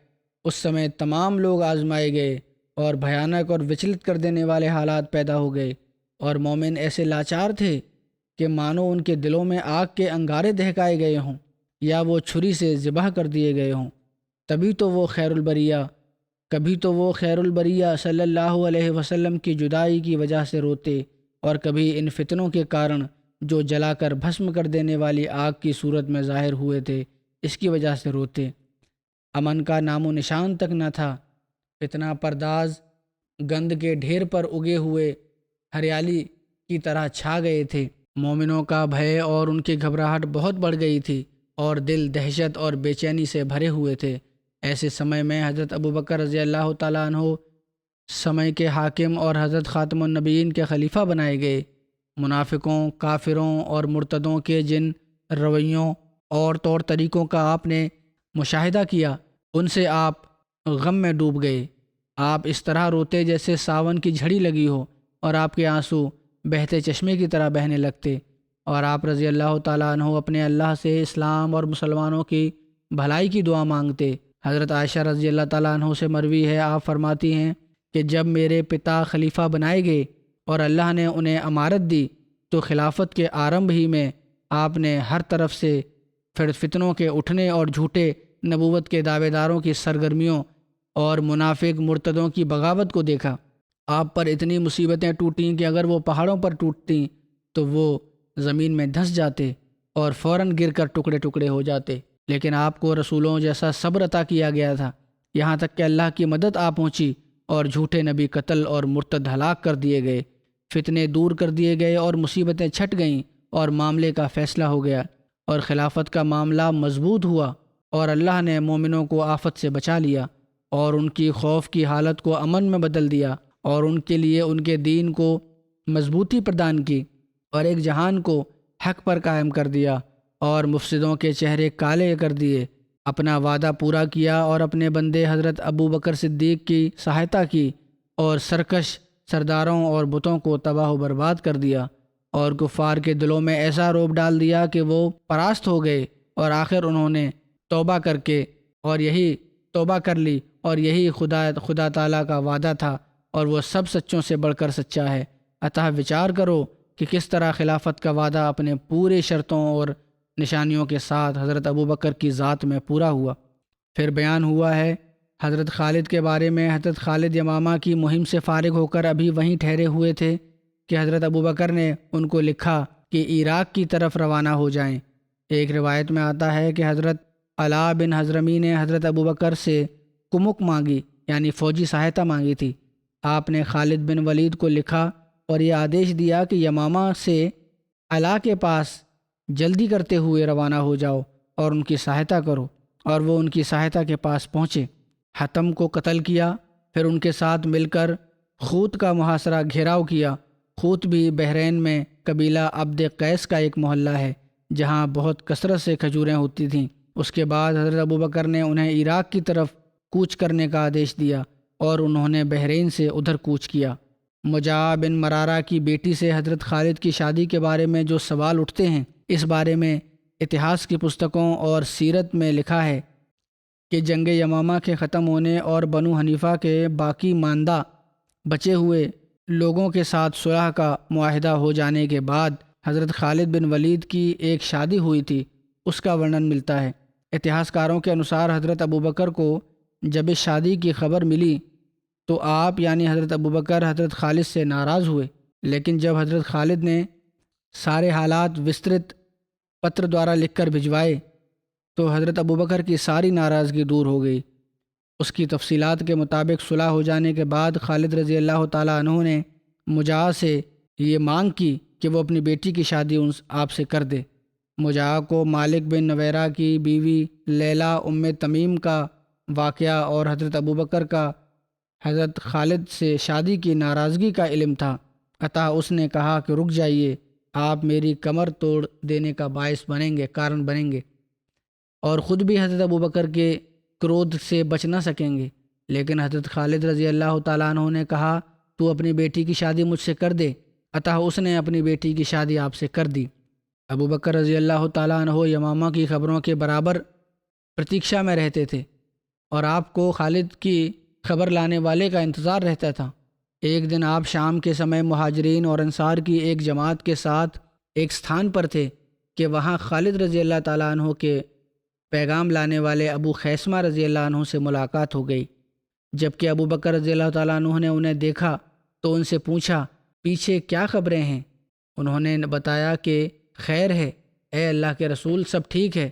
اس سمے تمام لوگ آزمائے گئے اور بھیانک اور وچلت کر دینے والے حالات پیدا ہو گئے، اور مومن ایسے لاچار تھے کہ مانو ان کے دلوں میں آگ کے انگارے دہکائے گئے ہوں یا وہ چھری سے ذبح کر دیے گئے ہوں۔ کبھی تو وہ خیر البریہ صلی اللہ علیہ وسلم کی جدائی کی وجہ سے روتے، اور کبھی ان فتنوں کے کارن جو جلا کر بھسم کر دینے والی آگ کی صورت میں ظاہر ہوئے تھے اس کی وجہ سے روتے۔ امن کا نام و نشان تک نہ تھا، فتنہ پرداز گند کے ڈھیر پر اگے ہوئے ہریالی کی طرح چھا گئے تھے۔ مومنوں کا بھے اور ان کی گھبراہٹ بہت بڑھ گئی تھی، اور دل دہشت اور بے چینی سے بھرے ہوئے تھے۔ ایسے سمے میں حضرت ابوبکر رضی اللہ تعالیٰ عنہ سمے کے حاکم اور حضرت خاتم النبیین کے خلیفہ بنائے گئے۔ منافقوں، کافروں اور مرتدوں کے جن رویوں اور طور طریقوں کا آپ نے مشاہدہ کیا، ان سے آپ غم میں ڈوب گئے۔ آپ اس طرح روتے جیسے ساون کی جھڑی لگی ہو، اور آپ کے آنسو بہتے چشمے کی طرح بہنے لگتے، اور آپ رضی اللہ تعالیٰ عنہ اپنے اللہ سے اسلام اور مسلمانوں کی بھلائی کی دعا مانگتے۔ حضرت عائشہ رضی اللہ تعالیٰ عنہ سے مروی ہے، آپ فرماتی ہیں کہ جب میرے پتا خلیفہ بنائے گئے اور اللہ نے انہیں امارت دی، تو خلافت کے آرمبھ ہی میں آپ نے ہر طرف سے فتنوں کے اٹھنے اور جھوٹے نبوت کے دعوے داروں کی سرگرمیوں اور منافق مرتدوں کی بغاوت کو دیکھا۔ آپ پر اتنی مصیبتیں ٹوٹیں کہ اگر وہ پہاڑوں پر ٹوٹتیں تو وہ زمین میں دھنس جاتے اور فوراً گر کر ٹکڑے ٹکڑے ہو جاتے، لیکن آپ کو رسولوں جیسا صبر عطا کیا گیا تھا، یہاں تک کہ اللہ کی مدد آ پہنچی اور جھوٹے نبی قتل اور مرتد ہلاک کر دیے گئے، فتنے دور کر دیے گئے اور مصیبتیں چھٹ گئیں، اور معاملے کا فیصلہ ہو گیا اور خلافت کا معاملہ مضبوط ہوا، اور اللہ نے مومنوں کو آفت سے بچا لیا اور ان کی خوف کی حالت کو امن میں بدل دیا، اور ان کے لیے ان کے دین کو مضبوطی پردان کی، اور ایک جہان کو حق پر قائم کر دیا، اور مفسدوں کے چہرے کالے کر دیے۔ اپنا وعدہ پورا کیا اور اپنے بندے حضرت ابو بکر صدیق کی سہایتا کی، اور سرکش سرداروں اور بتوں کو تباہ و برباد کر دیا، اور کفار کے دلوں میں ایسا رعب ڈال دیا کہ وہ پراست ہو گئے، اور آخر انہوں نے توبہ کر لی، اور یہی خدا تعالیٰ کا وعدہ تھا، اور وہ سب سچوں سے بڑھ کر سچا ہے۔ اتہ وچار کرو کہ کس طرح خلافت کا وعدہ اپنے پورے شرطوں اور نشانیوں کے ساتھ حضرت ابوبکر کی ذات میں پورا ہوا۔ پھر بیان ہوا ہے حضرت خالد کے بارے میں، حضرت خالد یمامہ کی مہم سے فارغ ہو کر ابھی وہیں ٹھہرے ہوئے تھے کہ حضرت ابوبکر نے ان کو لکھا کہ عراق کی طرف روانہ ہو جائیں۔ ایک روایت میں آتا ہے کہ حضرت علا بن حضرمی نے حضرت ابوبکر سے کمک مانگی، یعنی فوجی سہایتا مانگی تھی۔ آپ نے خالد بن ولید کو لکھا اور یہ آدیش دیا کہ یمامہ سے علا کے پاس جلدی کرتے ہوئے روانہ ہو جاؤ اور ان کی سہایتا کرو، اور وہ ان کی سہایتا کے پاس پہنچے۔ حتم کو قتل کیا، پھر ان کے ساتھ مل کر خوت کا محاصرہ گھیراؤ کیا۔ خوت بھی بحرین میں قبیلہ عبد قیس کا ایک محلہ ہے جہاں بہت کثرت سے کھجوریں ہوتی تھیں۔ اس کے بعد حضرت ابوبکر نے انہیں عراق کی طرف کوچ کرنے کا آدیش دیا، اور انہوں نے بحرین سے ادھر کوچ کیا۔ مجاع بن مرارہ کی بیٹی سے حضرت خالد کی شادی کے بارے میں جو سوال اٹھتے ہیں، اس بارے میں اتہاس کی پستکوں اور سیرت میں لکھا ہے کہ جنگ یمامہ کے ختم ہونے اور بنو حنیفہ کے باقی ماندہ بچے ہوئے لوگوں کے ساتھ صلح کا معاہدہ ہو جانے کے بعد حضرت خالد بن ولید کی ایک شادی ہوئی تھی، اس کا ورنن ملتا ہے۔ اتہاس کاروں کے انصار حضرت ابوبکر کو جب اس شادی کی خبر ملی تو آپ یعنی حضرت ابوبکر حضرت خالد سے ناراض ہوئے، لیکن جب حضرت خالد نے سارے حالات وسترت پتر دوارا لکھ کر بھجوائے تو حضرت ابوبکر کی ساری ناراضگی دور ہو گئی۔ اس کی تفصیلات کے مطابق صلح ہو جانے کے بعد خالد رضی اللہ تعالیٰ عنہ نے مجاع سے یہ مانگ کی کہ وہ اپنی بیٹی کی شادی آپ سے کر دے۔ مجاع کو مالک بن نویرہ کی بیوی لیلہ ام تمیم کا واقعہ اور حضرت ابوبکر کا حضرت خالد سے شادی کی ناراضگی کا علم تھا، عطا اس نے کہا کہ رک جائیے، آپ میری کمر توڑ دینے کا باعث بنیں گے، کارن بنیں گے، اور خود بھی حضرت ابوبکر کے کرودھ سے بچ نہ سکیں گے۔ لیکن حضرت خالد رضی اللہ تعالیٰ عنہ نے کہا تو اپنی بیٹی کی شادی مجھ سے کر دے، عطا اس نے اپنی بیٹی کی شادی آپ سے کر دی۔ ابوبکر رضی اللہ تعالیٰ عنہ یمامہ کی خبروں کے برابر پرتیکشا میں رہتے تھے اور آپ کو خالد کی خبر لانے والے کا انتظار رہتا تھا۔ ایک دن آپ شام کے سمے مہاجرین اور انصار کی ایک جماعت کے ساتھ ایک ستھان پر تھے کہ وہاں خالد رضی اللہ تعالیٰ عنہ کے پیغام لانے والے ابو خیثمہ رضی اللہ عنہ سے ملاقات ہو گئی۔ جبکہ ابوبکر رضی اللہ تعالیٰ عنہ نے انہیں دیکھا تو ان سے پوچھا پیچھے کیا خبریں ہیں؟ انہوں نے بتایا کہ خیر ہے، اے اللہ کے رسول، سب ٹھیک ہے،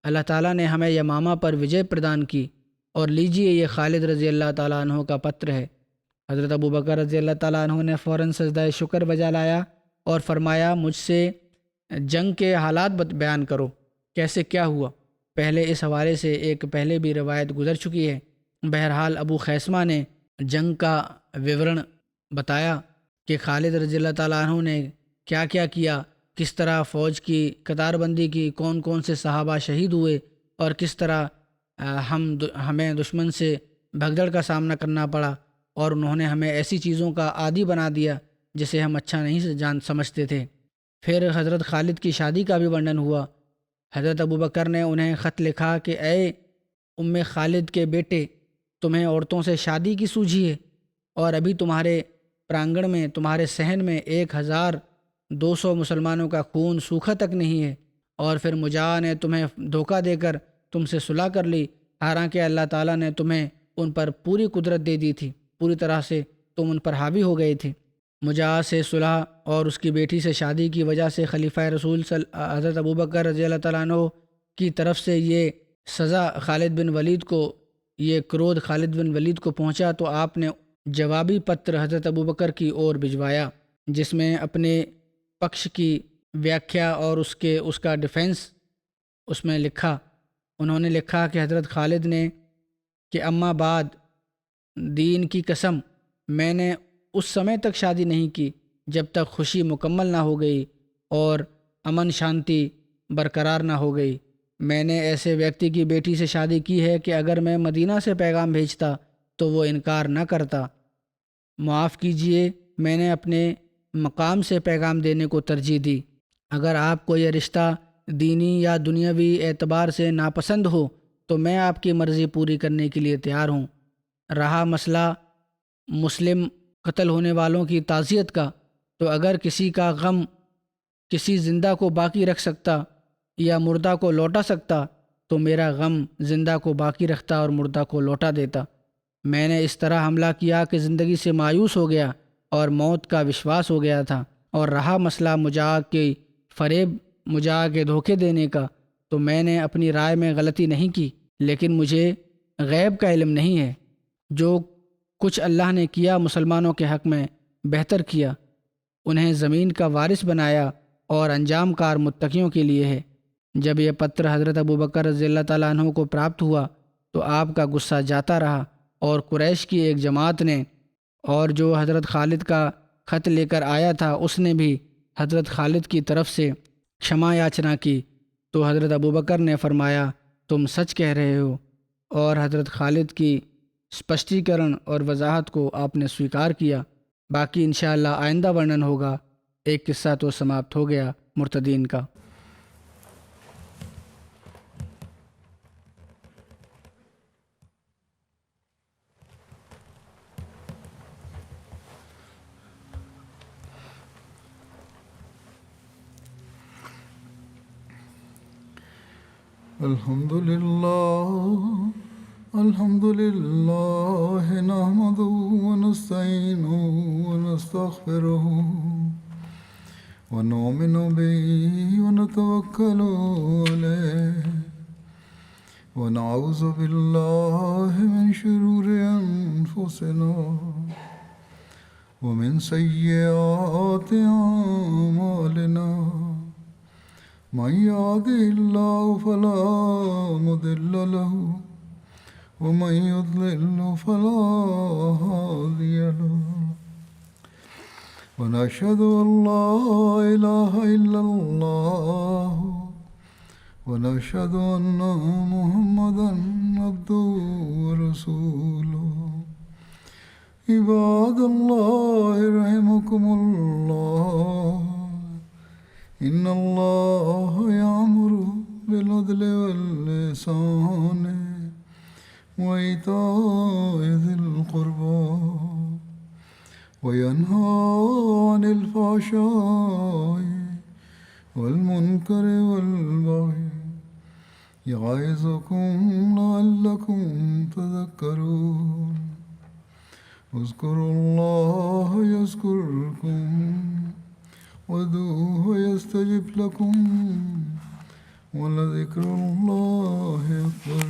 اللہ تعالیٰ نے ہمیں یمامہ پر وجے پردان کی، اور لیجئے یہ خالد رضی اللہ تعالیٰ عنہ کا پتر ہے۔ حضرت ابوبکر رضی اللہ تعالیٰ عنہ نے فوراً سجدہ شکر بجا لایا اور فرمایا مجھ سے جنگ کے حالات بیان کرو، کیسے کیا ہوا؟ پہلے اس حوالے سے ایک پہلے بھی روایت گزر چکی ہے۔ بہرحال ابو خیثمہ نے جنگ کا وورن بتایا کہ خالد رضی اللہ تعالیٰ عنہ نے کیا کیا کیا، کس طرح فوج کی قطار بندی کی، کون کون سے صحابہ شہید ہوئے، اور کس طرح ہمیں دشمن سے بھگدڑ کا سامنا کرنا پڑا، اور انہوں نے ہمیں ایسی چیزوں کا عادی بنا دیا جسے ہم اچھا نہیں سمجھتے تھے۔ پھر حضرت خالد کی شادی کا بھی ورنن ہوا۔ حضرت ابوبکر نے انہیں خط لکھا کہ اے ام خالد کے بیٹے، تمہیں عورتوں سے شادی کی سوجھی ہے، اور ابھی تمہارے پرانگن میں، تمہارے صحن میں 1200 مسلمانوں کا خون سوکھا تک نہیں ہے، اور پھر مجاہ نے تمہیں دھوکہ دے کر تم سے صلح کر لی، حالانکہ اللہ تعالیٰ نے تمہیں ان پر پوری قدرت دے دی تھی، پوری طرح سے تم ان پر حاوی ہو گئے تھے۔ مجاہ سے صلح اور اس کی بیٹی سے شادی کی وجہ سے خلیفہ رسول حضرت ابوبکر رضی اللہ تعالیٰ عنہ کی طرف سے یہ سزا خالد بن ولید کو، یہ کرودھ خالد بن ولید کو پہنچا، تو آپ نے جوابی پتر حضرت ابوبکر کی اور بھجوایا، جس میں اپنے پکش کی ویاکھیا اور اس کا ڈیفینس اس میں لکھا۔ انہوں نے لکھا کہ حضرت خالد نے کہ اما بعد دین کی قسم، میں نے اس سمے تک شادی نہیں کی جب تک خوشی مکمل نہ ہو گئی اور امن شانتی برقرار نہ ہو گئی۔ میں نے ایسے ویکتی کی بیٹی سے شادی کی ہے کہ اگر میں مدینہ سے پیغام بھیجتا تو وہ انکار نہ کرتا۔ معاف کیجئے، میں نے اپنے مقام سے پیغام دینے کو ترجیح دی۔ اگر آپ کو یہ رشتہ دینی یا دنیاوی اعتبار سے ناپسند ہو تو میں آپ کی مرضی پوری کرنے کے لیے تیار ہوں۔ رہا مسئلہ مسلم قتل ہونے والوں کی تعزیت کا، تو اگر کسی کا غم کسی زندہ کو باقی رکھ سکتا یا مردہ کو لوٹا سکتا تو میرا غم زندہ کو باقی رکھتا اور مردہ کو لوٹا دیتا۔ میں نے اس طرح حملہ کیا کہ زندگی سے مایوس ہو گیا اور موت کا وشواس ہو گیا تھا۔ اور رہا مسئلہ مجاہ کے فریب، مجاہ کے دھوکے دینے کا، تو میں نے اپنی رائے میں غلطی نہیں کی، لیکن مجھے غیب کا علم نہیں ہے۔ جو کچھ اللہ نے کیا مسلمانوں کے حق میں بہتر کیا، انہیں زمین کا وارث بنایا، اور انجام کار متقیوں کے لیے ہے۔ جب یہ پتر حضرت ابوبکر رضی اللہ تعالیٰ عنہ کو پراپت ہوا تو آپ کا غصہ جاتا رہا، اور قریش کی ایک جماعت نے اور جو حضرت خالد کا خط لے کر آیا تھا اس نے بھی حضرت خالد کی طرف سے کھما یاچنا کی، تو حضرت ابوبکر نے فرمایا تم سچ کہہ رہے ہو، اور حضرت خالد کی اسپشٹیکرن اور وضاحت کو آپ نے سویکار کیا۔ باقی انشاءاللہ آئندہ ورنن ہوگا۔ ایک قصہ تو سماپت ہو گیا مرتدین کا۔ الحمد لله نحمده ونستعينه ونستغفره ونؤمن به ونتوكل عليه ونعوذ بالله من شرور أنفسنا ومن سيئات أعمالنا من يهده الله فلا مضل له ومن يضلل فلا هادي له ونشهد أن لا إله إلا الله ونشهد أن محمدا عبده ورسوله عباد الله رحمكم الله إن الله يأمر بالعدل والإحسان وإيتاء ذي القربى وينهى عن الفحشاء والمنكر والبغي يعظكم لعلكم تذكرون اذكروا الله يذكركم وادعوه يستجب لكم ولذكر الله أكبر.